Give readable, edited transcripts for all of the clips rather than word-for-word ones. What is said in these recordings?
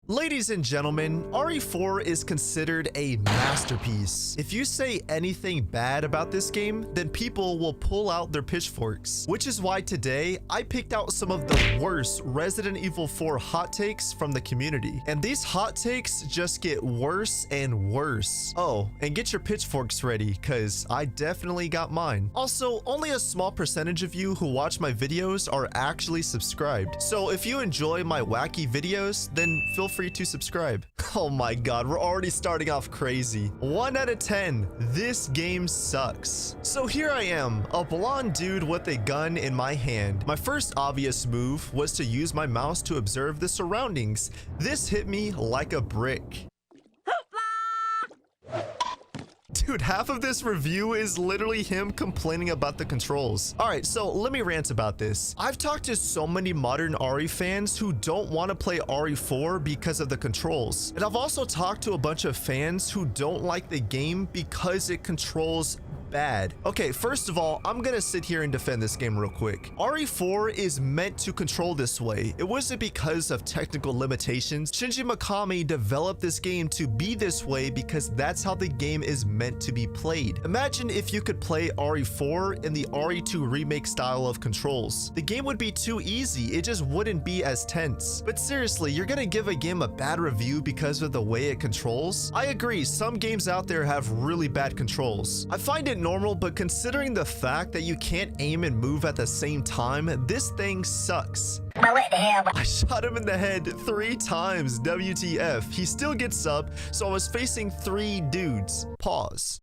Ladies and gentlemen, RE4 is considered a masterpiece. If you say anything bad about this game, then people will pull out their pitchforks. Which is why today, I picked out some of the worst Resident Evil 4 hot takes from the community. And these hot takes just get worse and worse. Oh, and get your pitchforks ready, cause I definitely got mine. Also, only a small percentage of you who watch my videos are actually subscribed. So if you enjoy my wacky videos, then feel free to subscribe. Oh my god, we're already starting off crazy. 1 out of 10. This game sucks. So here I am, a blonde dude with a gun in my hand. My first obvious move was to use my mouse to observe the surroundings. This hit me like a brick. Dude, half of this review is literally him complaining about the controls. All right, so let me rant about this. I've talked to so many modern RE fans who don't want to play RE4 because of the controls. And I've also talked to a bunch of fans who don't like the game because it controls bad. Okay, first of all, I'm gonna sit here and defend this game real quick. RE4 is meant to control this way. It wasn't because of technical limitations. Shinji Mikami developed this game to be this way because that's how the game is meant to be played. Imagine if you could play RE4 in the RE2 remake style of controls. The game would be too easy. It just wouldn't be as tense. But seriously, you're gonna give a game a bad review because of the way it controls? I agree, some games out there have really bad controls. I find it normal, but considering the fact that you can't aim and move at the same time, this thing sucks. What the hell? I shot him in the head 3 times, WTF. He still gets up, so I was facing 3 dudes. Pause.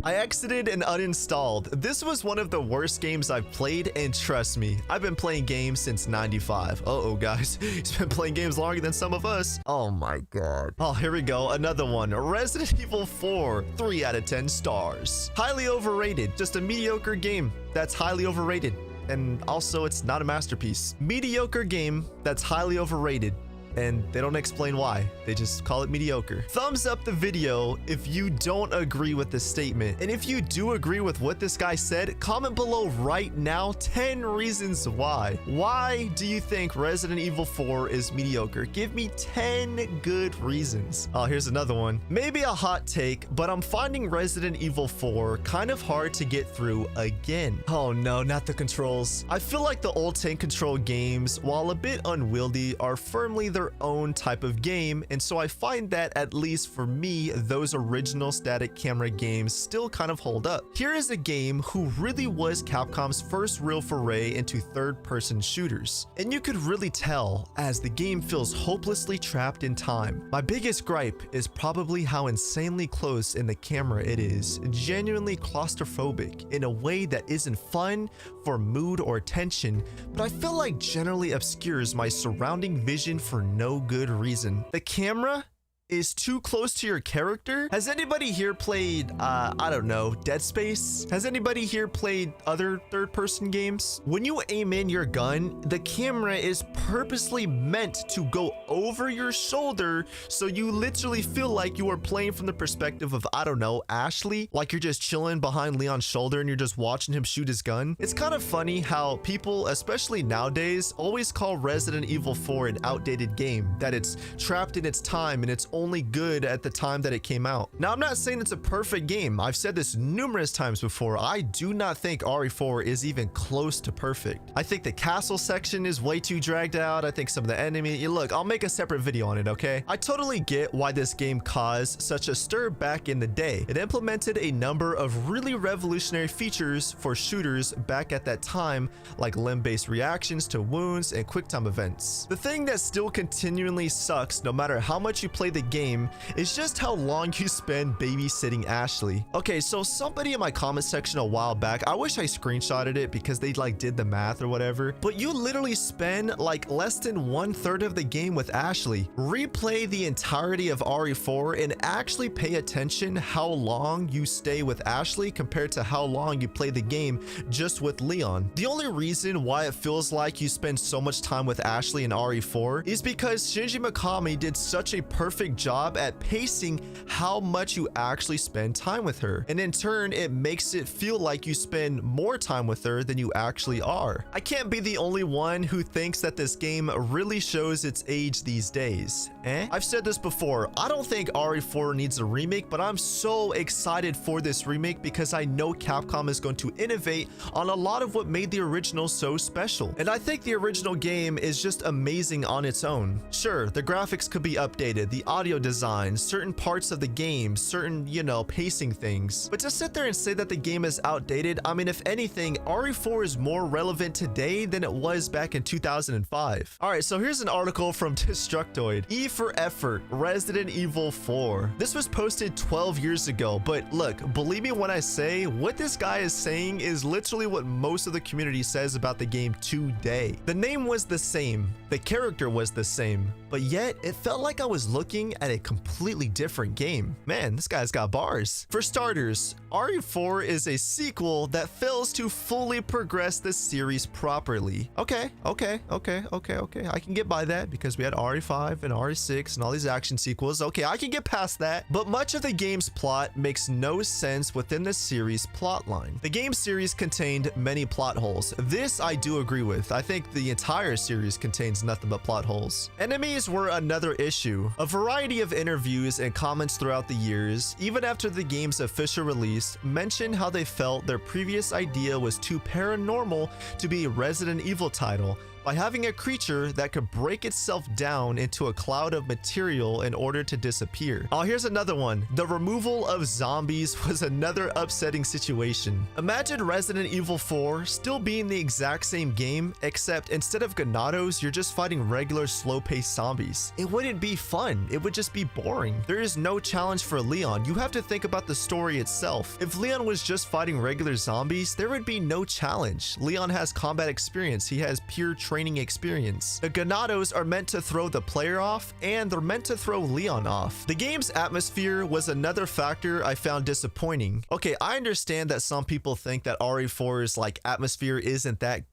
I exited and uninstalled. This was one of the worst games I've played, and trust me, I've been playing games since 95. Uh-oh, guys. He's been playing games longer than some of us. Oh my god. Oh, here we go. Another one. Resident Evil 4. 3 out of 10 stars. Highly overrated. Just a mediocre game that's highly overrated. And also, it's not a masterpiece. Mediocre game that's highly overrated. And they don't explain why. They just call it mediocre. Thumbs up the video if you don't agree with this statement. And if you do agree with what this guy said, comment below right now 10 reasons why. Why do you think Resident Evil 4 is mediocre? Give me 10 good reasons. Oh, here's another one. Maybe a hot take, but I'm finding Resident Evil 4 kind of hard to get through again. Oh no, not the controls. I feel like the old tank control games, while a bit unwieldy, are firmly their own type of game, and so I find that, at least for me, those original static camera games still kind of hold up. Here is a game who really was Capcom's first real foray into third-person shooters, and you could really tell as the game feels hopelessly trapped in time. My biggest gripe is probably how insanely close in the camera it is, genuinely claustrophobic in a way that isn't fun for mood or tension, but I feel like generally obscures my surrounding vision for no good reason. The camera is too close to your character. Has anybody here played, I don't know, Dead Space? Has anybody here played other third-person games? When you aim in your gun, the camera is purposely meant to go over your shoulder, so you literally feel like you are playing from the perspective of, I don't know, Ashley, like you're just chilling behind Leon's shoulder and you're just watching him shoot his gun. It's kind of funny how people, especially nowadays, always call Resident Evil 4 an outdated game, that it's trapped in its time and it's only good at the time that it came out. Now, I'm not saying it's a perfect game. I've said this numerous times before. I do not think RE4 is even close to perfect. I think the castle section is way too dragged out. I think some of the enemy, look, I'll make a separate video on it, okay? I totally get why this game caused such a stir back in the day. It implemented a number of really revolutionary features for shooters back at that time, like limb-based reactions to wounds and quick-time events. The thing that still continually sucks, no matter how much you play the game, is just how long you spend babysitting Ashley. Okay, so somebody in my comment section a while back, I wish I screenshotted it because they like did the math or whatever, but you literally spend like less than 1/3 of the game with Ashley. Replay the entirety of RE4 and actually pay attention how long you stay with Ashley compared to how long you play the game just with Leon. The only reason why it feels like you spend so much time with Ashley in RE4 is because Shinji Mikami did such a perfect perfect job at pacing how much you actually spend time with her. And in turn, it makes it feel like you spend more time with her than you actually are. I can't be the only one who thinks that this game really shows its age these days. I've said this before, I don't think RE4 needs a remake, but I'm so excited for this remake because I know Capcom is going to innovate on a lot of what made the original so special. And I think the original game is just amazing on its own. Sure, the graphics could be updated, the audio design, certain parts of the game, certain, pacing things. But to sit there and say that the game is outdated, I mean, if anything, RE4 is more relevant today than it was back in 2005. All right, so here's an article from Destructoid. E for effort, Resident Evil 4. This was posted 12 years ago, but look, believe me when I say what this guy is saying is literally what most of the community says about the game today. The name was the same, the character was the same, but yet it felt like I was looking at a completely different game. Man, this guy's got bars. For starters, RE4 is a sequel that fails to fully progress the series properly. Okay, I can get by that because we had RE5 and RE6 and all these action sequels. Okay, I can get past that. But much of the game's plot makes no sense within the series plotline. The game series contained many plot holes. This I do agree with. I think the entire series contains nothing but plot holes. Enemies were another issue. A variety of interviews and comments throughout the years, even after the game's official release, mentioned how they felt their previous idea was too paranormal to be a Resident Evil title, by having a creature that could break itself down into a cloud of material in order to disappear. Oh, here's another one. The removal of zombies was another upsetting situation. Imagine Resident Evil 4 still being the exact same game, except instead of Ganados, you're just fighting regular slow-paced zombies. It wouldn't be fun. It would just be boring. There is no challenge for Leon. You have to think about the story itself. If Leon was just fighting regular zombies, there would be no challenge. Leon has combat experience. He has pure training experience. The Ganados are meant to throw the player off, and they're meant to throw Leon off. The game's atmosphere was another factor I found disappointing. Okay, I understand that some people think that RE4's atmosphere isn't that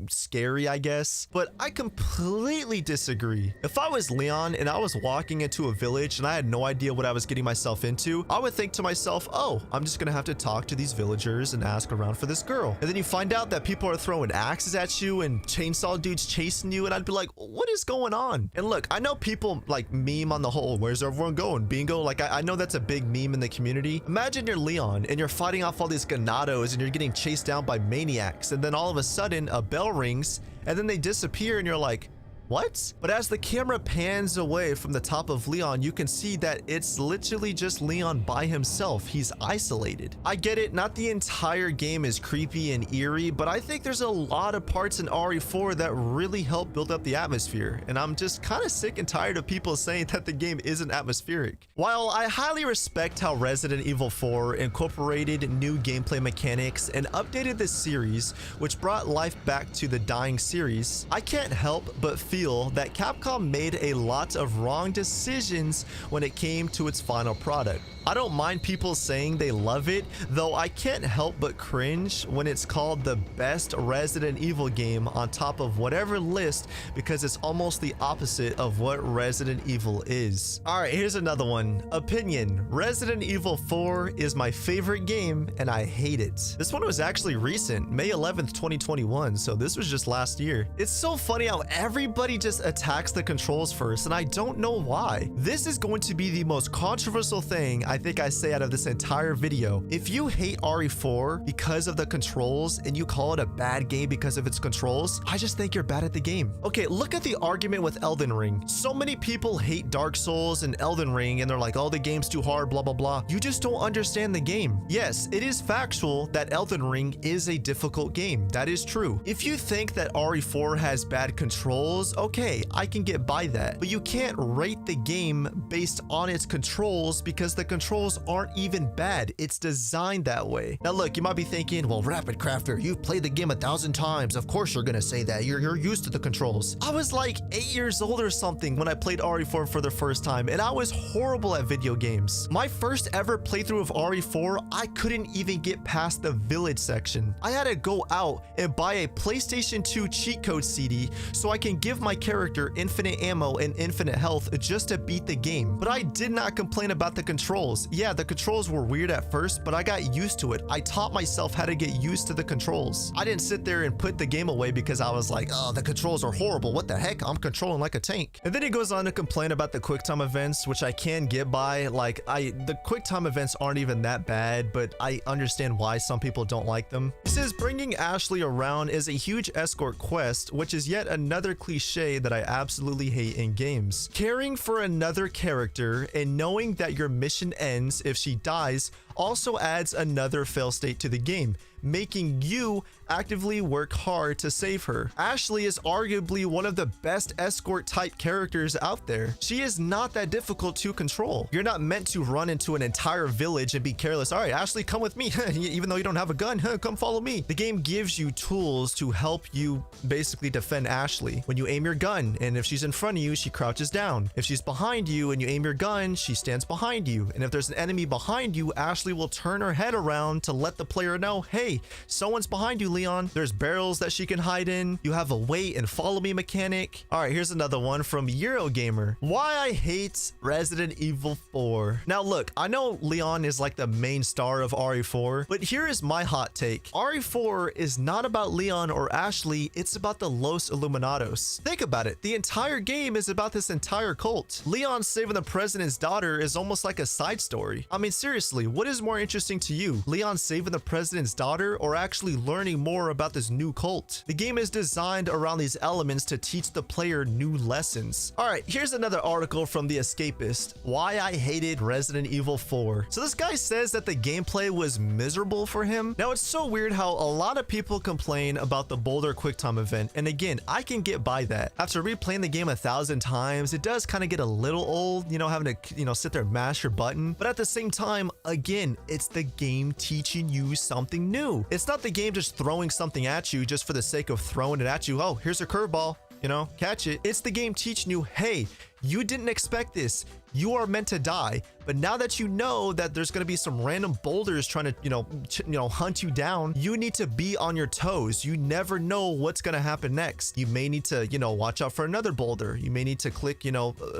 scary, I guess, but I completely disagree. If I was Leon and I was walking into a village and I had no idea what I was getting myself into, I would think to myself, oh, I'm just gonna have to talk to these villagers and ask around for this girl. And then you find out that people are throwing axes at you and chainsaw dudes chasing you, and I'd be like, what is going on? And look, I know people meme on the whole, where's everyone going? Bingo. I know that's a big meme in the community. Imagine you're Leon and you're fighting off all these Ganados and you're getting chased down by maniacs, and then all of a sudden a bell rings and then they disappear and you're like, what? But as the camera pans away from the top of Leon, you can see that it's literally just Leon by himself. He's isolated. I get it, not the entire game is creepy and eerie, but I think there's a lot of parts in RE4 that really help build up the atmosphere, and I'm just kind of sick and tired of people saying that the game isn't atmospheric. While I highly respect how Resident Evil 4 incorporated new gameplay mechanics and updated the series, which brought life back to the dying series, I can't help but feel that Capcom made a lot of wrong decisions when it came to its final product. I don't mind people saying they love it, though I can't help but cringe when it's called the best Resident Evil game on top of whatever list, because it's almost the opposite of what Resident Evil is. All right, here's another one. Opinion: Resident Evil 4 is my favorite game and I hate it. This one was actually recent, May 11th, 2021, so this was just last year. It's so funny how everybody just attacks the controls first, and I don't know why. This is going to be the most controversial thing I think I say out of this entire video. If you hate RE4 because of the controls and you call it a bad game because of its controls, I just think you're bad at the game. Okay, look at the argument with Elden Ring. So many people hate Dark Souls and Elden Ring and they're like, oh, the game's too hard, blah, blah, blah. You just don't understand the game. Yes, it is factual that Elden Ring is a difficult game. That is true. If you think that RE4 has bad controls, okay, I can get by that. But you can't rate the game based on its controls because the controls aren't even bad. It's designed that way. Now look, you might be thinking, well, Rapid Crafter, you've played the game 1,000 times. Of course you're gonna say that. You're used to the controls. I was like 8 years old or something when I played RE4 for the first time, and I was horrible at video games. My first ever playthrough of RE4, I couldn't even get past the village section. I had to go out and buy a PlayStation 2 cheat code CD so I can give my character infinite ammo and infinite health just to beat the game. But I did not complain about the controls. Yeah, the controls were weird at first, but I got used to it. I taught myself how to get used to the controls. I didn't sit there and put the game away because I was like, oh, the controls are horrible. What the heck? I'm controlling like a tank. And then he goes on to complain about the quick time events, which I can get by. Like, the quick time events aren't even that bad, but I understand why some people don't like them. He says bringing Ashley around is a huge escort quest, which is yet another cliche that I absolutely hate in games. Caring for another character and knowing that your mission ends if she dies also adds another fail state to the game, making you actively work hard to save her. Ashley is arguably one of the best escort type characters out there. She is not that difficult to control. You're not meant to run into an entire village and be careless. All right, Ashley, come with me. Even though you don't have a gun, come follow me. The game gives you tools to help you basically defend Ashley. When you aim your gun, and if she's in front of you, she crouches down. If she's behind you and you aim your gun, she stands behind you. And if there's an enemy behind you, Ashley will turn her head around to let the player know, hey, someone's behind you, Leon. There's barrels that she can hide in. You have a wait and follow me mechanic. All right, here's another one from Eurogamer. Why I hate Resident Evil 4. Now look, I know Leon is like the main star of RE4, but here is my hot take. RE4 is not about Leon or Ashley, it's about the Los Illuminados. Think about it, the entire game is about this entire cult. Leon saving the president's daughter is almost like a side story. I mean, seriously, what is more interesting to you? Leon saving the president's daughter or actually learning more about this new cult? The game is designed around these elements to teach the player new lessons. All right, here's another article from The Escapist. Why I hated Resident Evil 4. So this guy says that the gameplay was miserable for him. Now it's so weird how a lot of people complain about the Boulder QuickTime event. And again, I can get by that. After replaying the game 1,000 times, it does kind of get a little old, you know, having to, you know, sit there and mash your button. But at the same time, again, it's the game teaching you something new. It's not the game just throwing something at you just for the sake of throwing it at you. Oh, here's a curveball, you know, catch it. It's the game teaching you, hey, you didn't expect this. You are meant to die. But now that you know that there's going to be some random boulders trying to, hunt you down, you need to be on your toes. You never know what's going to happen next. You may need to, watch out for another boulder. You may need to click,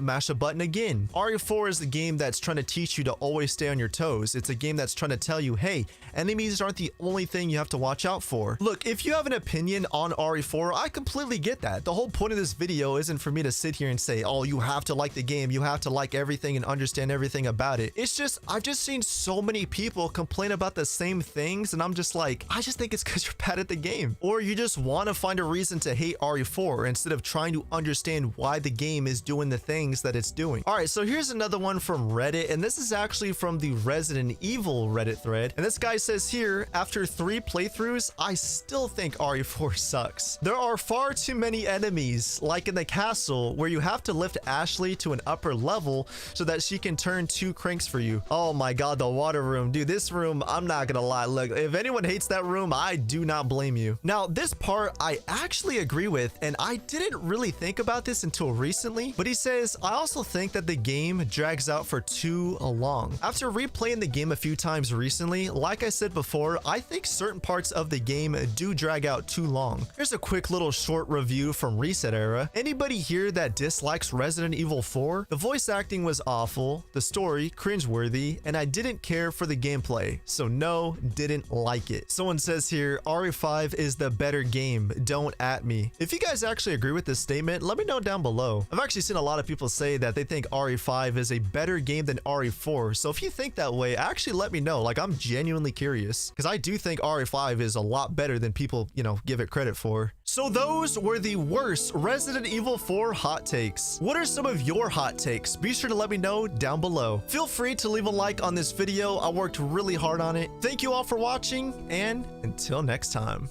mash a button again. RE4 is the game that's trying to teach you to always stay on your toes. It's a game that's trying to tell you, hey, enemies aren't the only thing you have to watch out for. Look, if you have an opinion on RE4, I completely get that. The whole point of this video isn't for me to sit here and say, oh, you have to like the game. You have to like everything and understand everything about it. It's just, I've just seen so many people complain about the same things, and I'm just like, I just think it's because you're bad at the game, or you just want to find a reason to hate RE4 instead of trying to understand why the game is doing the things that it's doing. All right, so here's another one from Reddit, and this is actually from the Resident Evil Reddit thread, and this guy says here, after 3 playthroughs, I still think RE4 sucks. There are far too many enemies, like in the castle, where you have to lift Ashley to an upper level so that she can turn 2 cranks for you. Oh my god, the water room. Dude, this room, I'm not gonna lie. Look, if anyone hates that room, I do not blame you. Now, this part I actually agree with, and I didn't really think about this until recently, but he says, I also think that the game drags out for too long. After replaying the game a few times recently, like I said before, I think certain parts of the game do drag out too long. Here's a quick little short review from Reset Era. Anybody here that dislikes Resident Evil 4? The voice acting was awful, the story cringeworthy, and I didn't care for the gameplay, so no, didn't like it. Someone says here, RE5 is the better game, don't at me. If you guys actually agree with this statement, let me know down below. I've actually seen a lot of people say that they think RE5 is a better game than RE4, so if you think that way, actually let me know. Like, I'm genuinely curious, because I do think RE5 is a lot better than people, give it credit for. So those were the worst Resident Evil 4 hot takes. What are some of your hot takes? Be sure to let me know down below. Feel free to leave a like on this video. I worked really hard on it. Thank you all for watching, and until next time.